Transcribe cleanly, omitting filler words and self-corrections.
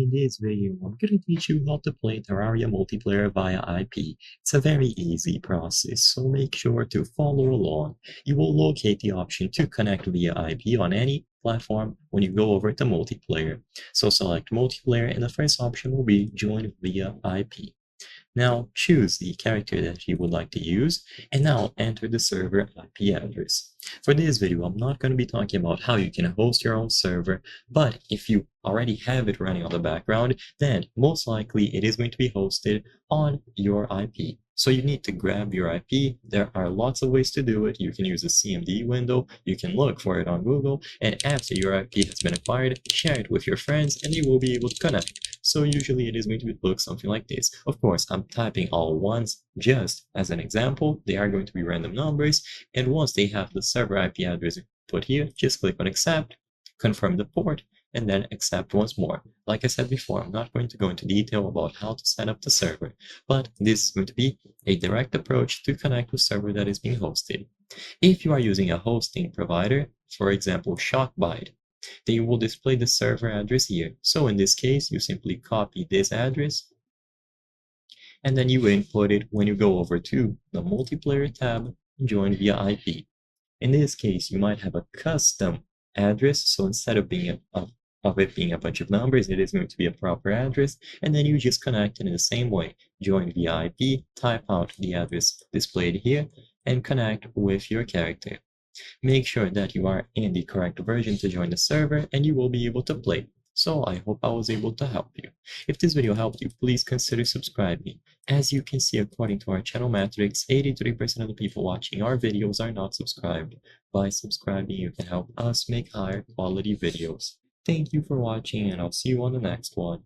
In this video, I'm going to teach you how to play Terraria multiplayer via IP. It's a very easy process, so make sure to follow along. You will locate the option to connect via IP on any platform when you go over to multiplayer. So select multiplayer and the first option will be join via IP. Now choose the character that you would like to use and now enter the server IP address. For this video, I'm not going to be talking about how you can host your own server, but if you already have it running on the background, then most likely it is going to be hosted on your IP. So you need to grab your IP. There are lots of ways to do it. You can use a CMD window, you can look for it on Google, and after your IP has been acquired, share it with your friends and you will be able to connect. So usually it is going to look something like this. Of course, I'm typing all ones just as an example. They are going to be random numbers, and once they have the server IP address put here, just click on accept, confirm the port, and then accept once more. Like I said before, I'm not going to go into detail about how to set up the server, but this is going to be a direct approach to connect to a server that is being hosted. If you are using a hosting provider, for example, Shockbyte, they will display the server address here. So in this case, you simply copy this address, and then you input it when you go over to the multiplayer tab and join via IP. In this case, you might have a custom address, so instead of it being a bunch of numbers, it is going to be a proper address, and then you just connect it in the same way. Join via IP, type out the address displayed here, and connect with your character. Make sure that you are in the correct version to join the server, and you will be able to play. So I hope I was able to help you. If this video helped you, please consider subscribing. As you can see, according to our channel metrics, 83% of the people watching our videos are not subscribed. By subscribing, you can help us make higher quality videos. Thank you for watching, and I'll see you on the next one.